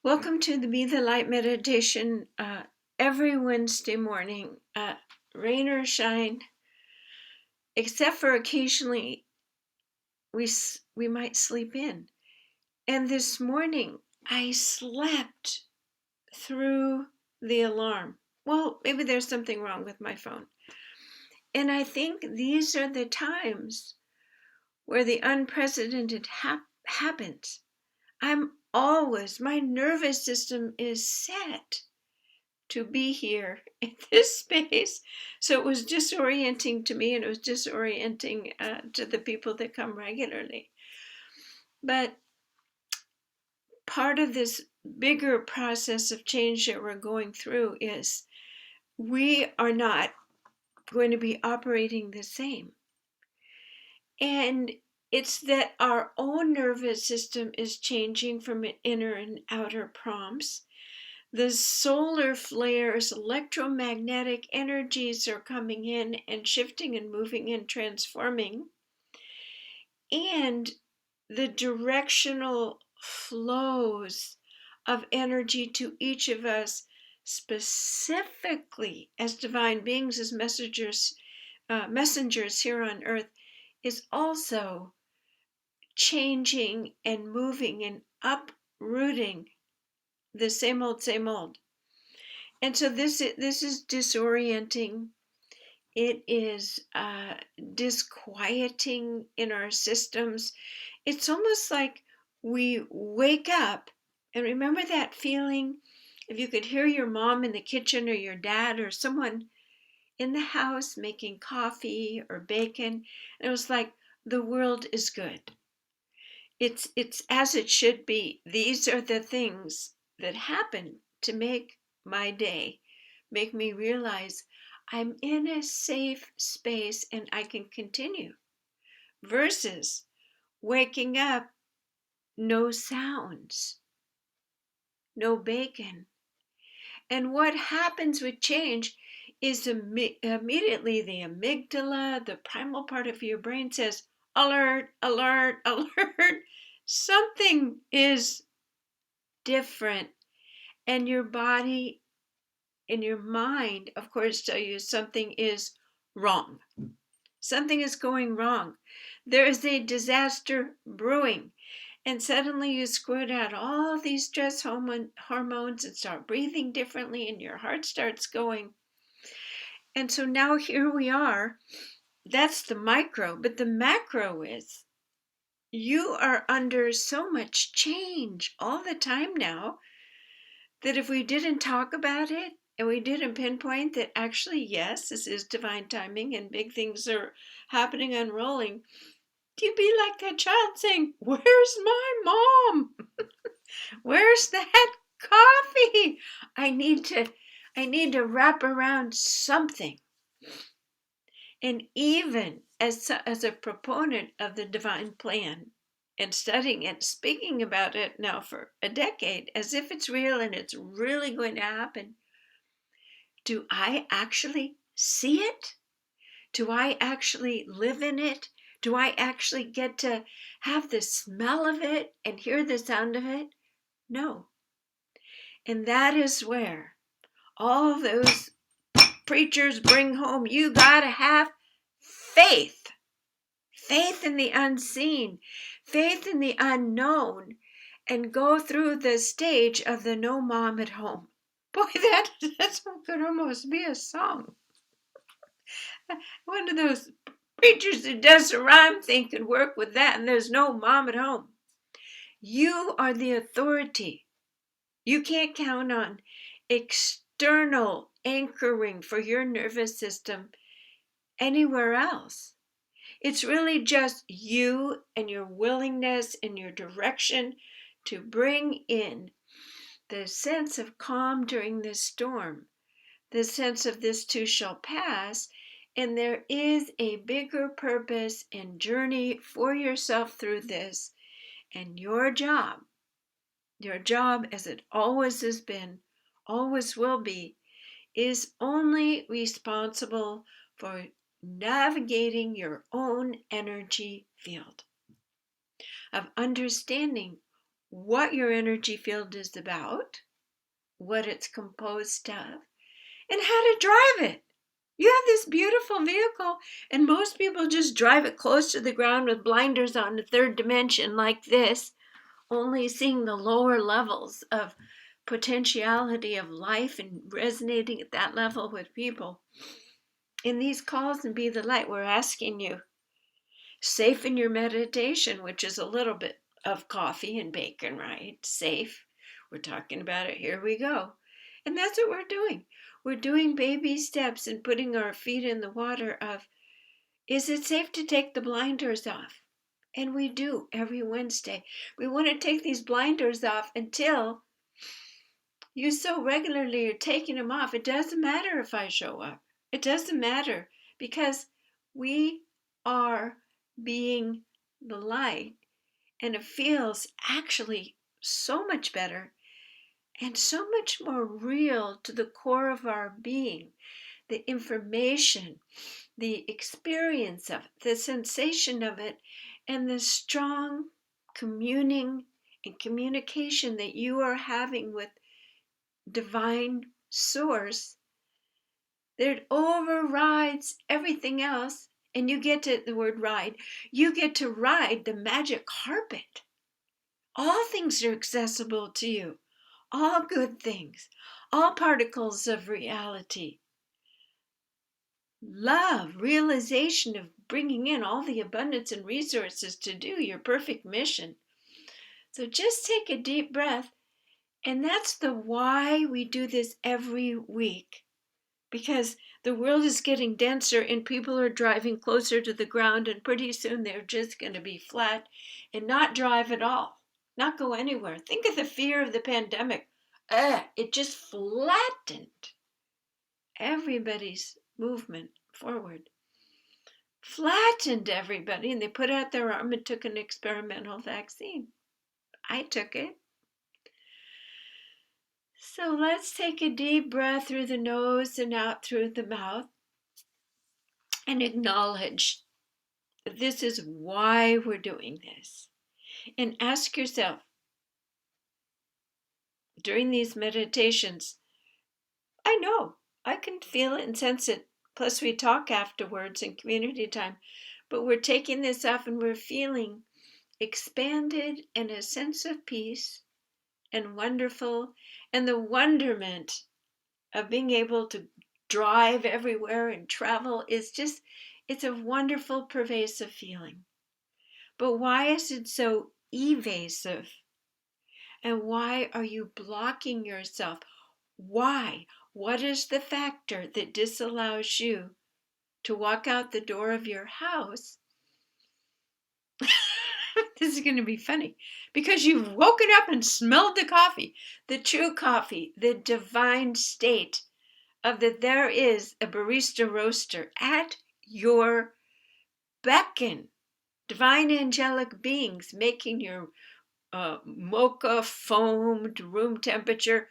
Welcome to the Be the Light meditation every Wednesday morning, rain or shine, except for occasionally we might sleep in. And this morning I slept through the alarm. Well, maybe there's something wrong with my phone. And I think these are the times where the unprecedented happens. My nervous system is set to be here in this space. So it was disorienting to me, and it was disorienting to the people that come regularly. But part of this bigger process of change that we're going through is we are not going to be operating the same. And it's that our own nervous system is changing from inner and outer prompts. The solar flares, electromagnetic energies are coming in and shifting and moving and transforming. And the directional flows of energy to each of us, specifically as divine beings, as messengers here on earth, is also changing and moving and uprooting the same old, same old. And so this is disorienting. It is disquieting in our systems. It's almost like we wake up and remember that feeling. If you could hear your mom in the kitchen or your dad or someone in the house making coffee or bacon, and it was like the world is good. It's as it should be. These are the things that happen to make my day, make me realize I'm in a safe space and I can continue, versus waking up, no sounds, no bacon. And what happens with change is immediately the amygdala, the primal part of your brain, says, alert, alert, alert. Something is different. And your body and your mind, of course, tell you something is wrong. Something is going wrong. There is a disaster brewing. And suddenly you squirt out all these stress hormones and start breathing differently, and your heart starts going. And so now here we are. That's the micro. But the macro is you are under so much change all the time now that if we didn't talk about it and we didn't pinpoint that actually, yes, this is divine timing and big things are happening, unrolling, you'd be like that child saying, where's my mom? Where's that coffee? I need to wrap around something. And even as a proponent of the divine plan and studying it, speaking about it now for a decade, as if it's real and it's really going to happen, do I actually see it? Do I actually live in it? Do I actually get to have the smell of it and hear the sound of it? No. And that is where all those preachers bring home, you gotta have faith. Faith in the unseen, faith in the unknown, and go through the stage of the no mom at home. Boy, that could almost be a song. One of those preachers who does a rhyme thing could work with that, and there's no mom at home. You are the authority. You can't count on external anchoring for your nervous system anywhere else. It's really just you and your willingness and your direction to bring in the sense of calm during this storm, the sense of this too shall pass, and there is a bigger purpose and journey for yourself through this. And your job as it always has been, always will be, is only responsible for navigating your own energy field, of understanding what your energy field is about, what it's composed of, and how to drive it. You have this beautiful vehicle, and most people just drive it close to the ground with blinders on the third dimension like this, only seeing the lower levels of potentiality of life and resonating at that level with people. In these calls and Be the Light, we're asking you, safe in your meditation, which is a little bit of coffee and bacon, right? Safe. We're talking about it. Here we go. And that's what we're doing. We're doing baby steps and putting our feet in the water of, is it safe to take the blinders off? And we do every Wednesday. We want to take these blinders off until you so regularly are taking them off. It doesn't matter if I show up. It doesn't matter because we are being the light, and it feels actually so much better and so much more real to the core of our being. The information, the experience of it, the sensation of it, and the strong communing and communication that you are having with divine source that overrides everything else. And you get to the word ride, you get to ride the magic carpet. All things are accessible to you, all good things, all particles of reality. Love, realization of bringing in all the abundance and resources to do your perfect mission. So just take a deep breath. And that's the why we do this every week. Because the world is getting denser and people are driving closer to the ground, and pretty soon they're just going to be flat and not drive at all, not go anywhere. Think of the fear of the pandemic. It just flattened everybody's movement forward. Flattened everybody, and they put out their arm and took an experimental vaccine. I took it. So let's take a deep breath through the nose and out through the mouth and acknowledge that this is why we're doing this. And ask yourself during these meditations, I know I can feel it and sense it. Plus, we talk afterwards in community time, but we're taking this off and we're feeling expanded and a sense of peace and wonderful, and the wonderment of being able to drive everywhere and travel is just, it's a wonderful, pervasive feeling. But why is it so evasive? And why are you blocking yourself? Why? What is the factor that disallows you to walk out the door of your house? This is going to be funny because you've woken up and smelled the coffee, the true coffee, the divine state of that there is a barista roaster at your beckon. Divine angelic beings making your mocha foamed room temperature.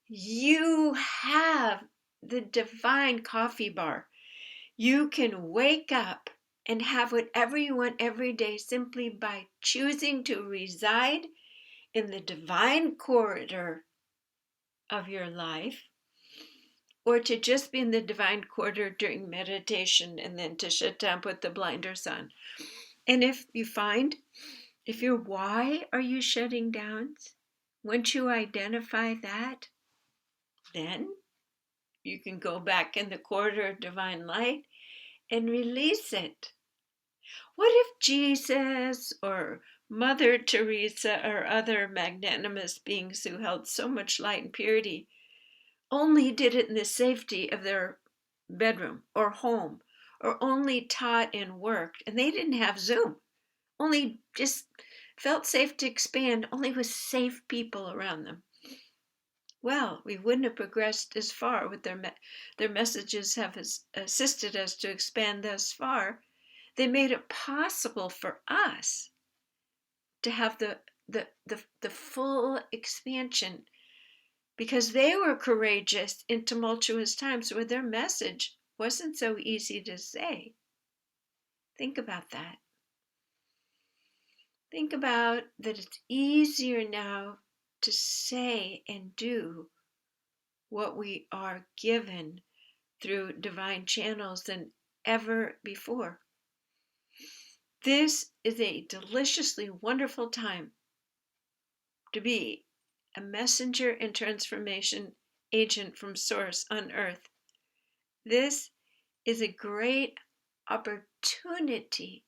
You have the divine coffee bar. You can wake up and have whatever you want every day simply by choosing to reside in the divine corridor of your life, or to just be in the divine corridor during meditation and then to shut down, put the blinders on. And if you find, if you're, why are you shutting down? Once you identify that, then you can go back in the corridor of divine light and release it. What if Jesus or Mother Teresa or other magnanimous beings who held so much light and purity only did it in the safety of their bedroom or home, or only taught and worked, and they didn't have Zoom, only just felt safe to expand, only with safe people around them? Well, we wouldn't have progressed as far with their messages have assisted us to expand thus far. They made it possible for us to have the full expansion because they were courageous in tumultuous times where their message wasn't so easy to say. Think about that. Think about that it's easier now to say and do what we are given through divine channels than ever before. This is a deliciously wonderful time to be a messenger and transformation agent from Source on earth. This is a great opportunity.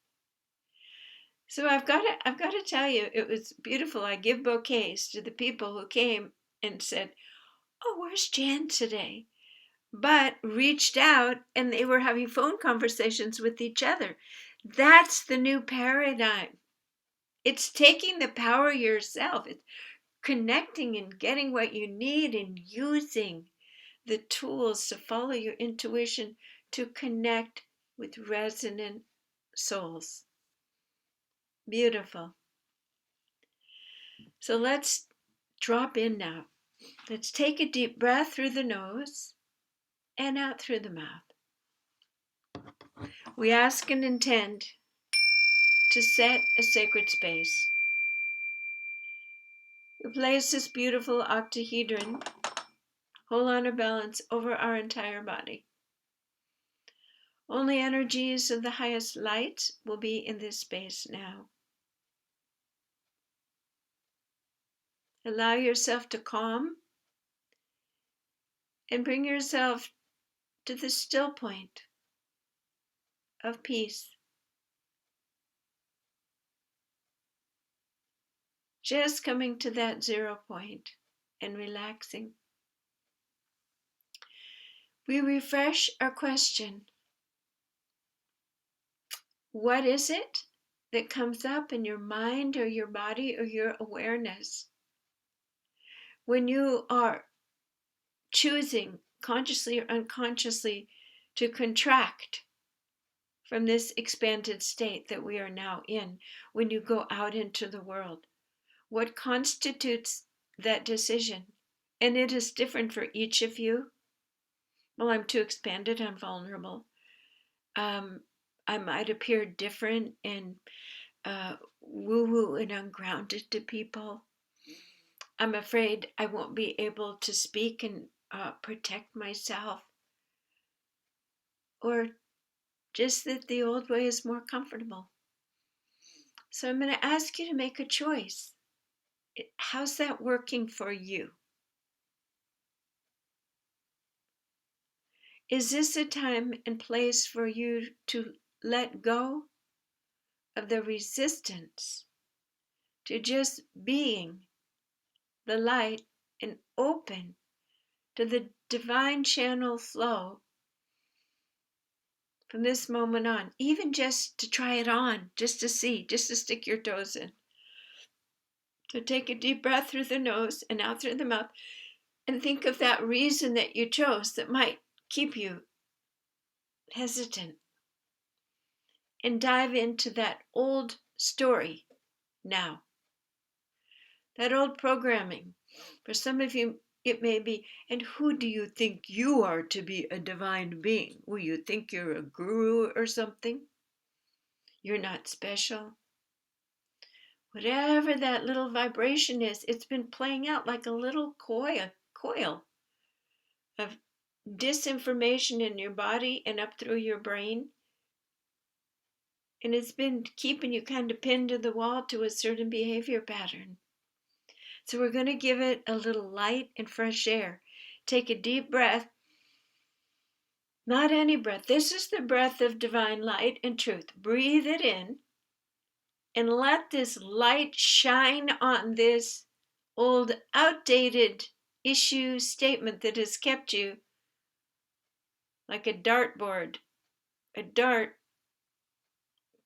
So I've got to tell you, it was beautiful. I give bouquets to the people who came and said, "Oh, where's Jan today?" But reached out and they were having phone conversations with each other. That's the new paradigm. It's taking the power yourself. It's connecting and getting what you need and using the tools to follow your intuition to connect with resonant souls. Beautiful. So let's drop in now. Let's take a deep breath through the nose and out through the mouth. We ask and intend to set a sacred space. We place this beautiful octahedron, whole honor balance, over our entire body. Only energies of the highest light will be in this space now. Allow yourself to calm and bring yourself to the still point of peace. Just coming to that 0 point and relaxing. We refresh our question. What is it that comes up in your mind or your body or your awareness when you are choosing, consciously or unconsciously, to contract from this expanded state that we are now in when you go out into the world? What constitutes that decision? And it is different for each of you. Well, I'm too expanded, I'm vulnerable. I might appear different and woo-woo and ungrounded to people. I'm afraid I won't be able to speak and protect myself. Or just that the old way is more comfortable. So I'm going to ask you to make a choice. How's that working for you? Is this a time and place for you to let go of the resistance to just being the light and open to the divine channel flow from this moment on, even just to try it on, just to see, just to stick your toes in? So take a deep breath through the nose and out through the mouth and think of that reason that you chose that might keep you hesitant, and dive into that old story now, that old programming. For some of you, it may be, and who do you think you are to be a divine being? Will you think you're a guru or something? You're not special. Whatever that little vibration is, it's been playing out like a little coil of disinformation in your body and up through your brain. And it's been keeping you kind of pinned to the wall to a certain behavior pattern. So we're going to give it a little light and fresh air. Take a deep breath. Not any breath. This is the breath of divine light and truth. Breathe it in and let this light shine on this old, outdated issue statement that has kept you like a dartboard, a dart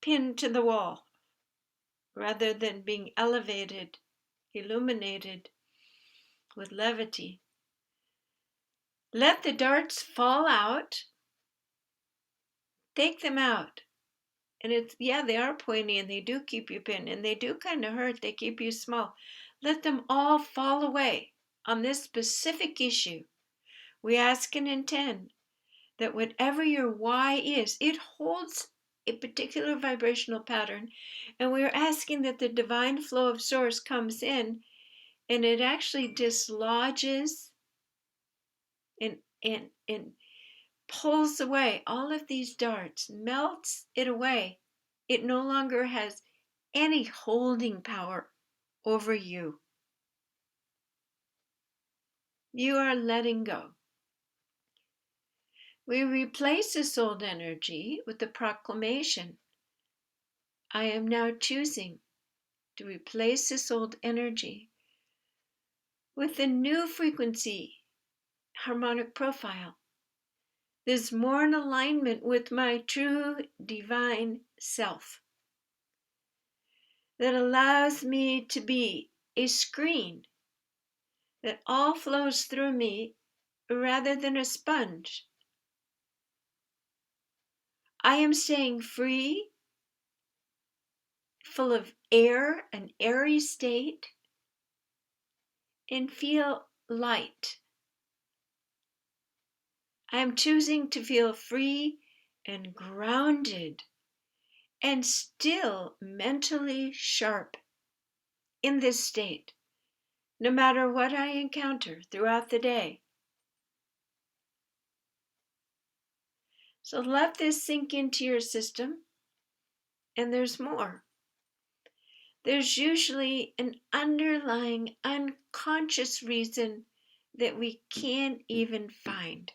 pinned to the wall, rather than being elevated, illuminated with levity. Let the darts fall out. Take them out. And it's, yeah, they are pointy and they do keep you pinned and they do kind of hurt. They keep you small. Let them all fall away on this specific issue. We ask and intend that whatever your why is, it holds a particular vibrational pattern, and we're asking that the divine flow of source comes in, and it actually dislodges and pulls away all of these darts, melts it away. It no longer has any holding power over you. You are letting go. We replace this old energy with the proclamation, I am now choosing to replace this old energy with a new frequency harmonic profile that is more in alignment with my true divine self, that allows me to be a screen that all flows through me rather than a sponge. I am staying free, full of air, an airy state, and feel light. I am choosing to feel free and grounded and still mentally sharp in this state, no matter what I encounter throughout the day. So let this sink into your system, and there's more. There's usually an underlying unconscious reason that we can't even find.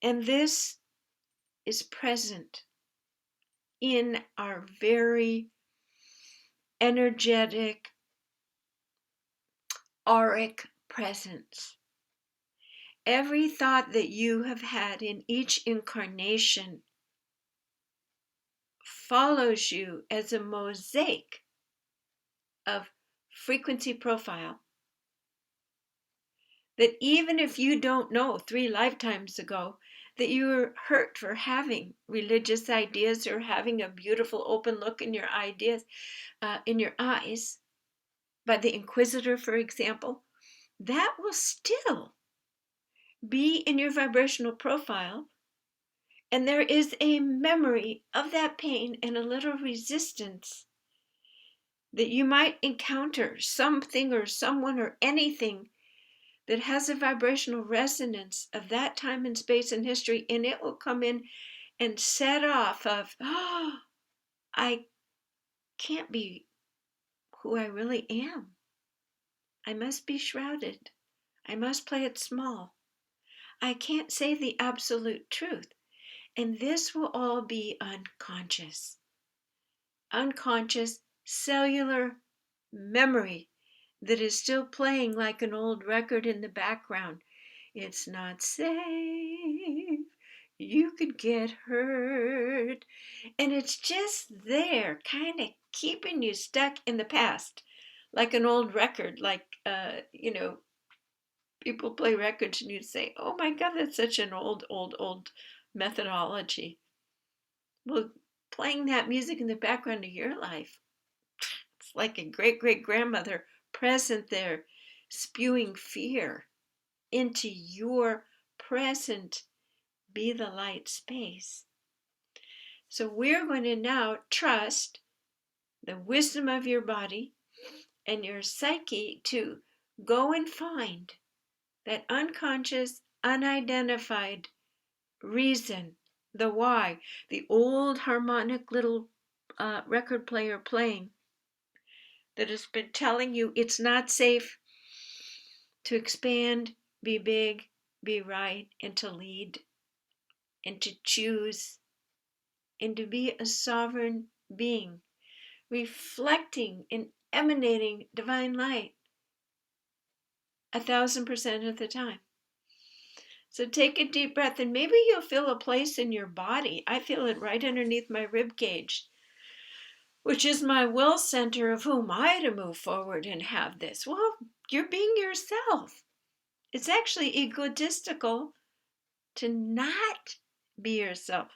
And this is present in our very energetic, auric presence. Every thought that you have had in each incarnation follows you as a mosaic of frequency profile. That even if you don't know 3 lifetimes ago that you were hurt for having religious ideas or having a beautiful open look in your ideas, in your eyes, by the Inquisitor, for example, that will still be in your vibrational profile. And there is a memory of that pain and a little resistance that you might encounter something or someone or anything that has a vibrational resonance of that time and space and history, and it will come in and set off of, oh, I can't be who I really am. I must be shrouded. I must play it small. I can't say the absolute truth. And this will all be unconscious. Unconscious cellular memory that is still playing like an old record in the background. It's not safe. You could get hurt. And it's just there, kind of keeping you stuck in the past, like an old record, like, people play records and you say, oh my God, that's such an old methodology. Well, playing that music in the background of your life, it's like a great grandmother present there, spewing fear into your present be the light space. So we're going to now trust the wisdom of your body and your psyche to go and find that unconscious, unidentified reason, the why, the old harmonic little record player playing that has been telling you it's not safe to expand, be big, be right, and to lead, and to choose, and to be a sovereign being, reflecting and emanating divine light 1,000% of the time. So take a deep breath, and maybe you'll feel a place in your body. I feel it right underneath my rib cage, which is my will center of whom I to move forward and have this. Well, you're being yourself. It's actually egotistical to not be yourself.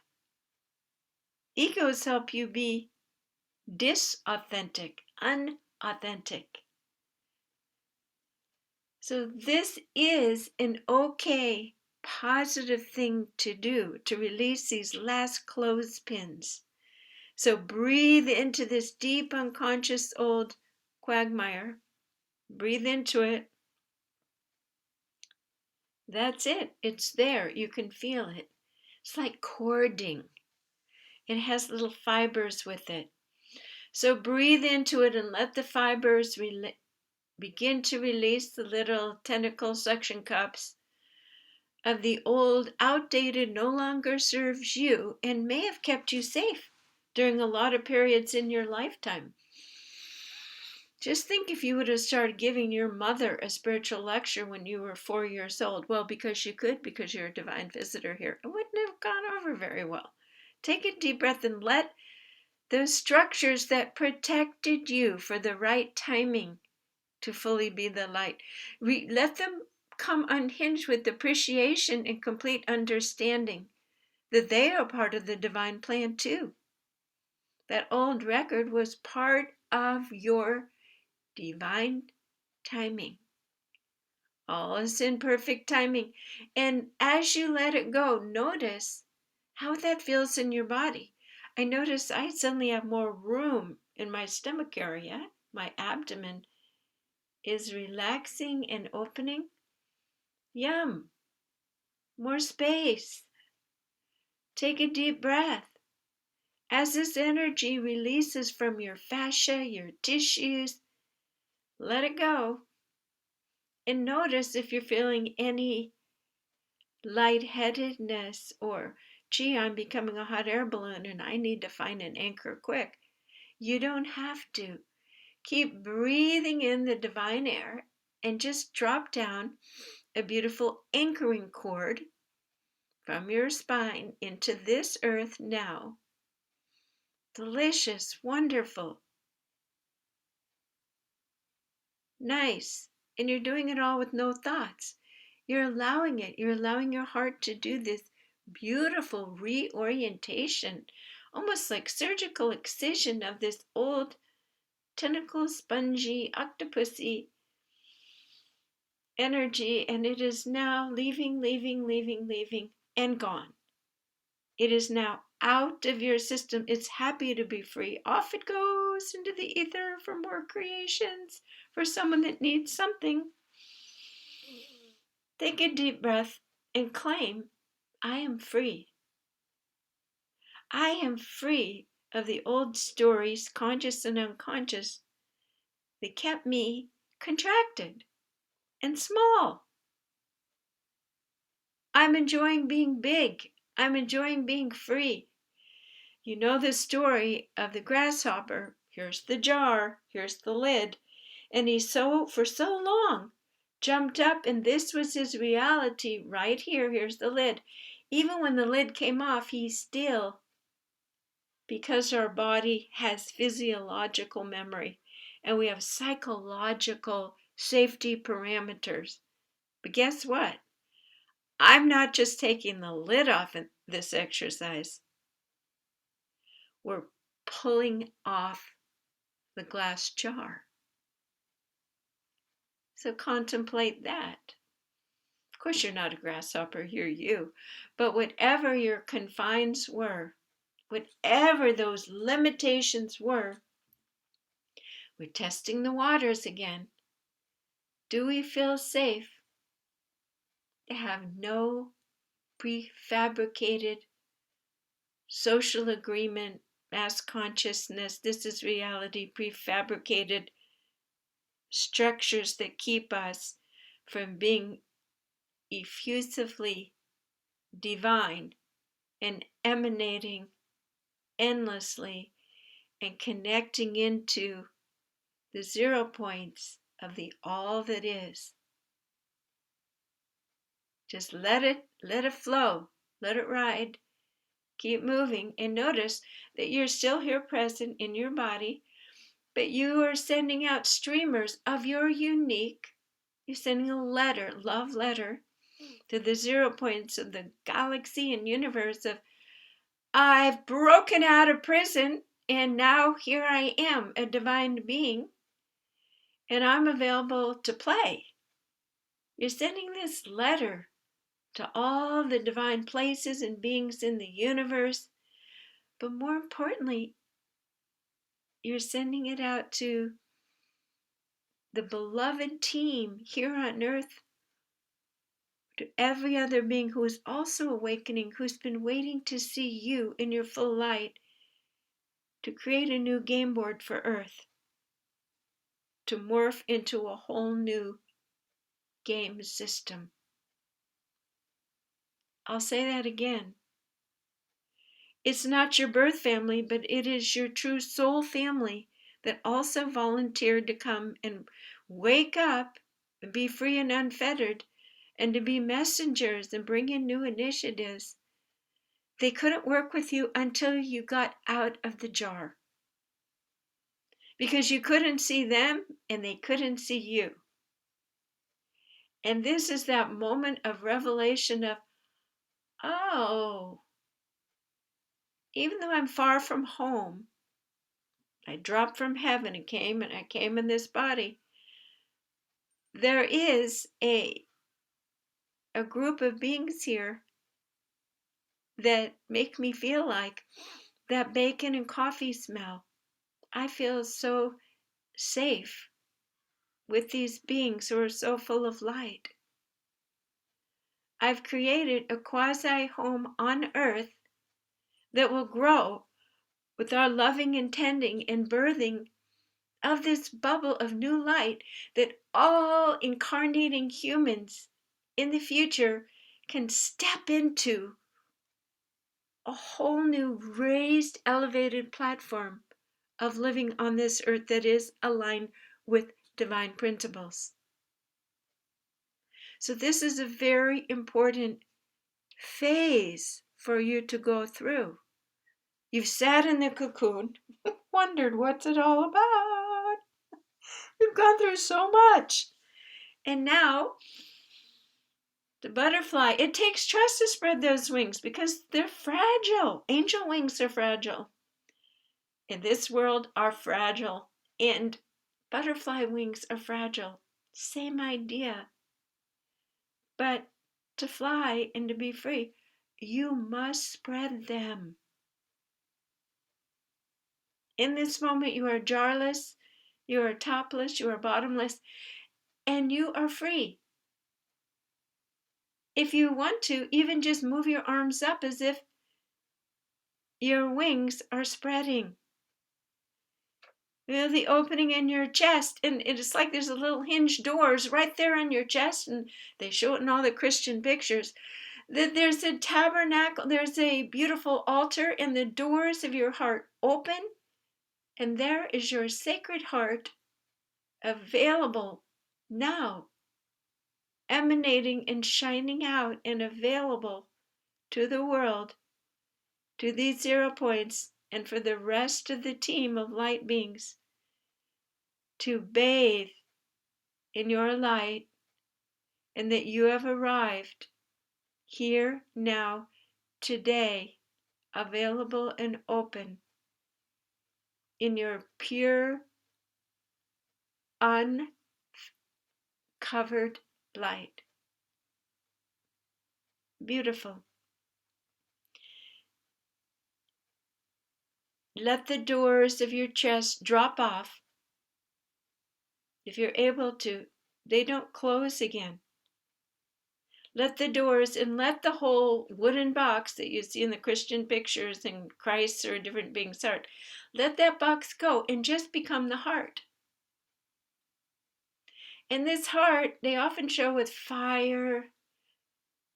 Egos help you be disauthentic, unauthentic. So this is an okay positive thing to do to release these last clothespins. So breathe into this deep unconscious old quagmire. Breathe into it. That's it. It's there. You can feel it. It's like cording. It has little fibers with it. So breathe into it and let the fibers begin to release the little tentacle suction cups of the old, outdated, no longer serves you and may have kept you safe during a lot of periods in your lifetime. Just think if you would have started giving your mother a spiritual lecture when you were 4 years old. Well, because you could, because you're a divine visitor here. It wouldn't have gone over very well. Take a deep breath and let those structures that protected you for the right timing to fully be the light, let them come unhinged with appreciation and complete understanding that they are part of the divine plan too. That old record was part of your divine timing. All is in perfect timing. And as you let it go, notice how that feels in your body. I notice I suddenly have more room in my stomach area. My abdomen is relaxing and opening. Yum, more space. Take a deep breath. As this energy releases from your fascia, your tissues, let it go. And notice if you're feeling any lightheadedness or, gee, I'm becoming a hot air balloon and I need to find an anchor quick. You don't have to. Keep breathing in the divine air and just drop down a beautiful anchoring cord from your spine into this earth now. Delicious, wonderful, nice. And you're doing it all with no thoughts. You're allowing it. You're allowing your heart to do this beautiful reorientation, almost like surgical excision of this old tentacle, spongy, octopusy energy. And it is now leaving, and gone. It is now out of your system. It's happy to be free. Off it goes into the ether for more creations, for someone that needs something. Take a deep breath and claim, I am free. I am free of the old stories, conscious and unconscious, that kept me contracted and small. I'm enjoying being big. I'm enjoying being free. You know the story of the grasshopper. Here's the jar, here's the lid. And he for so long jumped up, and this was his reality right here. Here's the lid. Even when the lid came off, he still, because our body has physiological memory and we have psychological safety parameters. But guess what? I'm not just taking the lid off in this exercise. We're pulling off the glass jar. So contemplate that. Of course, you're not a grasshopper, you're you. But whatever your confines were, whatever those limitations were, we're testing the waters again. Do we feel safe to have no prefabricated social agreement, mass consciousness, this is reality, prefabricated structures that keep us from being effusively divine and emanating endlessly and connecting into the 0 points of the all that is. Just let it flow, let it ride, keep moving, and notice that you're still here present in your body, but you are sending out streamers of your unique, you're sending a letter, love letter, to the 0 points of the galaxy and universe of, I've broken out of prison and now here I am, a divine being, and I'm available to play. You're sending this letter to all the divine places and beings in the universe. But more importantly, you're sending it out to the beloved team here on earth, to every other being who is also awakening, who's been waiting to see you in your full light, to create a new game board for earth, to morph into a whole new game system. I'll say that again. It's not your birth family, but it is your true soul family that also volunteered to come and wake up and be free and unfettered, and to be messengers and bring in new initiatives. They couldn't work with you until you got out of the jar, because you couldn't see them and they couldn't see you. And this is that moment of revelation of, oh, even though I'm far from home, I dropped from heaven and I came in this body. There is a group of beings here that make me feel like that bacon and coffee smell. I feel so safe with these beings who are so full of light. I've created a quasi home on earth that will grow with our loving and tending and birthing of this bubble of new light that all incarnating humans in the future can step into a whole new raised, elevated platform of living on this earth that is aligned with divine principles. So this is a very important phase for you to go through. You've sat in the cocoon, wondered what's it all about. You've gone through so much. And now, the butterfly, it takes trust to spread those wings because they're fragile. Angel wings are fragile. In this world are fragile. And butterfly wings are fragile. Same idea. But to fly and to be free, you must spread them. In this moment, you are jarless, you are topless, you are bottomless, and you are free. If you want to, even just move your arms up as if your wings are spreading. Feel the opening in your chest, and it's like there's a little hinged doors right there on your chest, and they show it in all the Christian pictures. That there's a tabernacle, there's a beautiful altar, and the doors of your heart open, and there is your sacred heart available now, emanating and shining out and available to the world, to these 0 points, and for the rest of the team of light beings to bathe in your light, and that you have arrived here now, today, available and open in your pure, uncovered light. Beautiful. Let the doors of your chest drop off. If you're able to, they don't close again. Let the doors and let the whole wooden box that you see in the Christian pictures and Christ or a different being's heart, let that box go and just become the heart. And this heart, they often show with fire.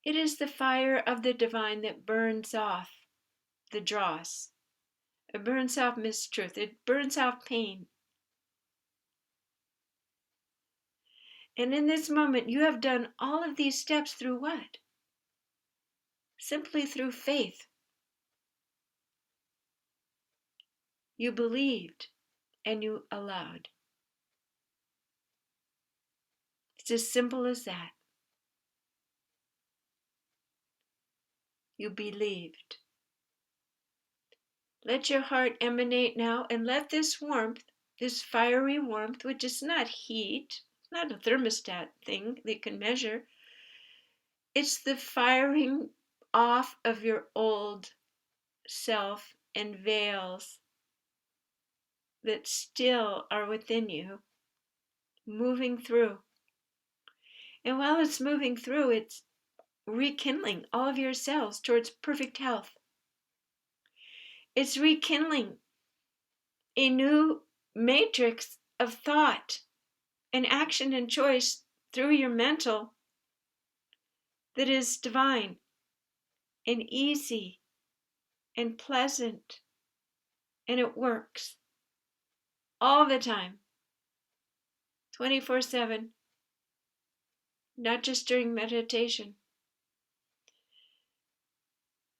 It is the fire of the divine that burns off the dross. It burns off mistruth. It burns off pain. And in this moment, you have done all of these steps through what? Simply through faith. You believed and you allowed. It's as simple as that. You believed. Let your heart emanate now, and let this warmth, this fiery warmth, which is not heat, not a thermostat thing they can measure, It's the firing off of your old self and veils that still are within you, moving through. And while it's moving through, it's rekindling all of your cells towards perfect health. It's rekindling a new matrix of thought and action and choice through your mental that is divine and easy and pleasant, and it works all the time, 24/7, not just during meditation.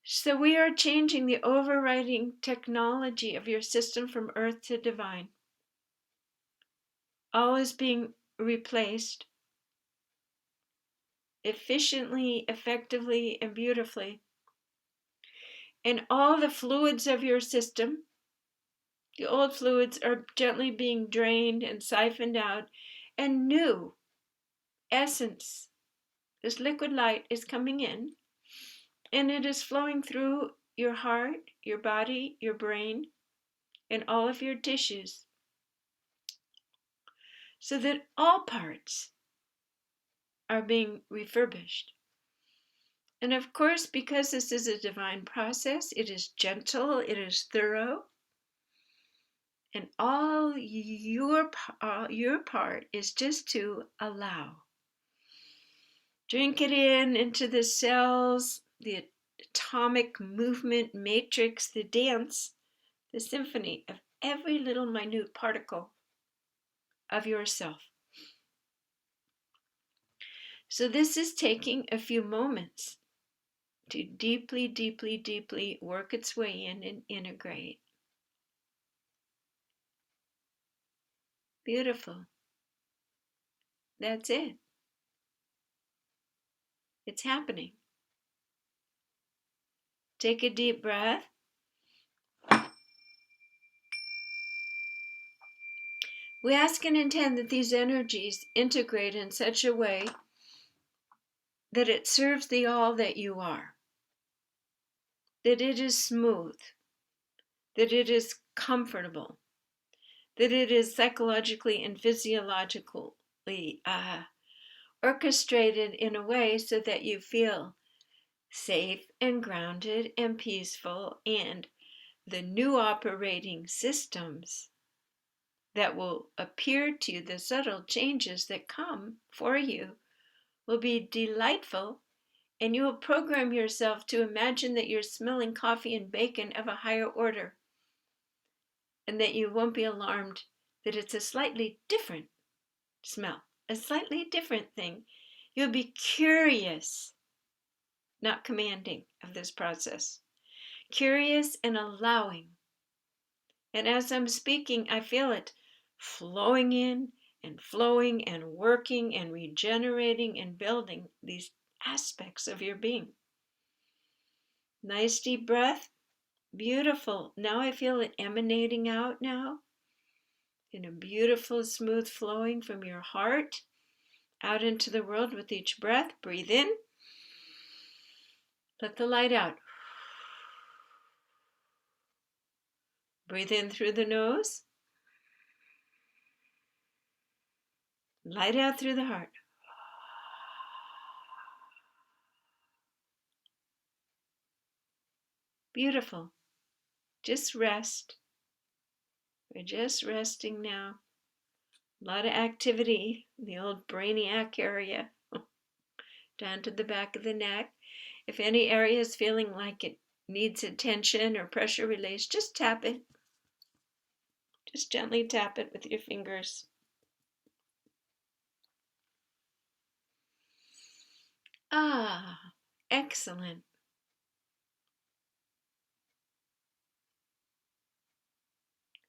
So we are changing the overriding technology of your system from earth to divine. All is being replaced efficiently, effectively, and beautifully. And all the fluids of your system, the old fluids, are gently being drained and siphoned out, and new essence, this liquid light, is coming in, and it is flowing through your heart, your body, your brain, and all of your tissues, so that all parts are being refurbished. And of course, because this is a divine process, it is gentle, it is thorough, and all your part is just to allow. Drink it in into the cells, the atomic movement matrix, the dance, the symphony of every little minute particle of yourself. So this is taking a few moments to deeply, deeply, deeply work its way in and integrate. Beautiful. That's it. It's happening. Take a deep breath. We ask and intend that these energies integrate in such a way that it serves the all that you are, that it is smooth, that it is comfortable, that it is psychologically and physiologically orchestrated in a way so that you feel safe and grounded and peaceful, and the new operating systems that will appear to you, the subtle changes that come for you, will be delightful, and you will program yourself to imagine that you're smelling coffee and bacon of a higher order, and that you won't be alarmed that it's a slightly different smell, a slightly different thing. You'll be curious, not commanding, of this process. Curious and allowing. And as I'm speaking, I feel it flowing in and flowing and working and regenerating and building these aspects of your being. Nice deep breath. Beautiful. Now I feel it emanating out now in a beautiful, smooth flowing from your heart out into the world with each breath. Breathe in. Let the light out. Breathe in through the nose. Light out through the heart. Beautiful. Just rest. We're just resting now. A lot of activity in the old brainiac area, down to the back of the neck. If any area is feeling like it needs attention or pressure release, just tap it. Just gently tap it with your fingers. Ah, excellent.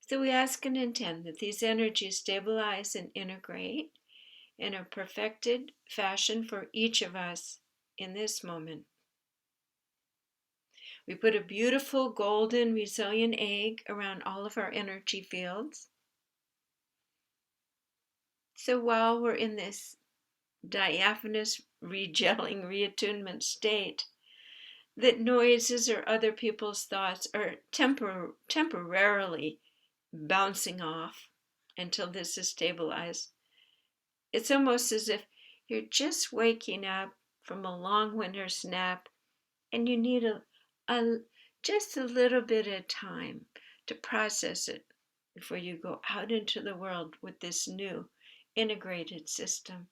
So we ask and intend that these energies stabilize and integrate in a perfected fashion for each of us in this moment. We put a beautiful golden resilient egg around all of our energy fields. So while we're in this diaphanous, regelling, reattunement state, that noises or other people's thoughts are temporarily bouncing off until this is stabilized. It's almost as if you're just waking up from a long winter's nap and you need a just a little bit of time to process it before you go out into the world with this new integrated system.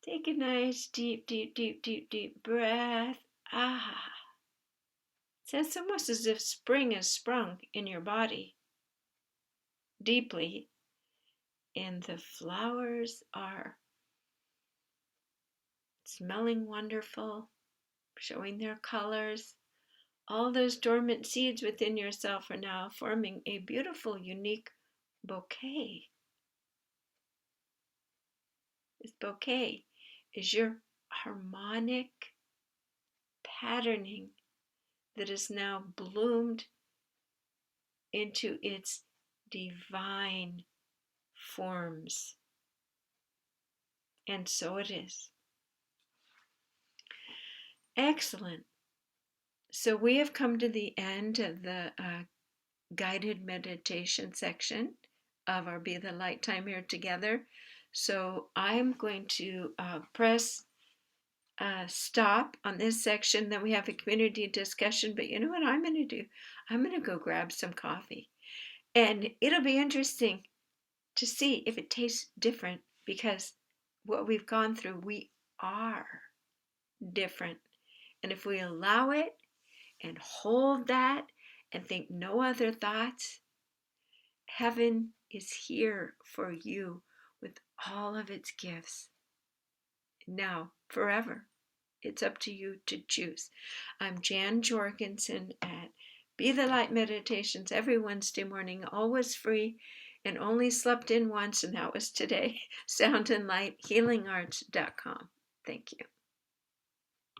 Take a nice deep, deep, deep, deep, deep breath. Ah. It's almost as if spring has sprung in your body deeply, and the flowers are smelling wonderful, showing their colors. All those dormant seeds within yourself are now forming a beautiful, unique bouquet. This bouquet is your harmonic patterning that is now bloomed into its divine forms. And so it is. Excellent. So we have come to the end of the guided meditation section of our Be the Light time here together. So I'm going to press stop on this section. Then we have a community discussion. But you know what I'm going to do? I'm going to go grab some coffee. And it'll be interesting to see if it tastes different, because what we've gone through, we are different. And if we allow it and hold that and think no other thoughts, heaven is here for you with all of its gifts. Now, forever. It's up to you to choose. I'm Jan Jorgensen at Be the Light Meditations every Wednesday morning, always free, and only slept in once, and that was today. Sound and Light, healingarts.com. Thank you.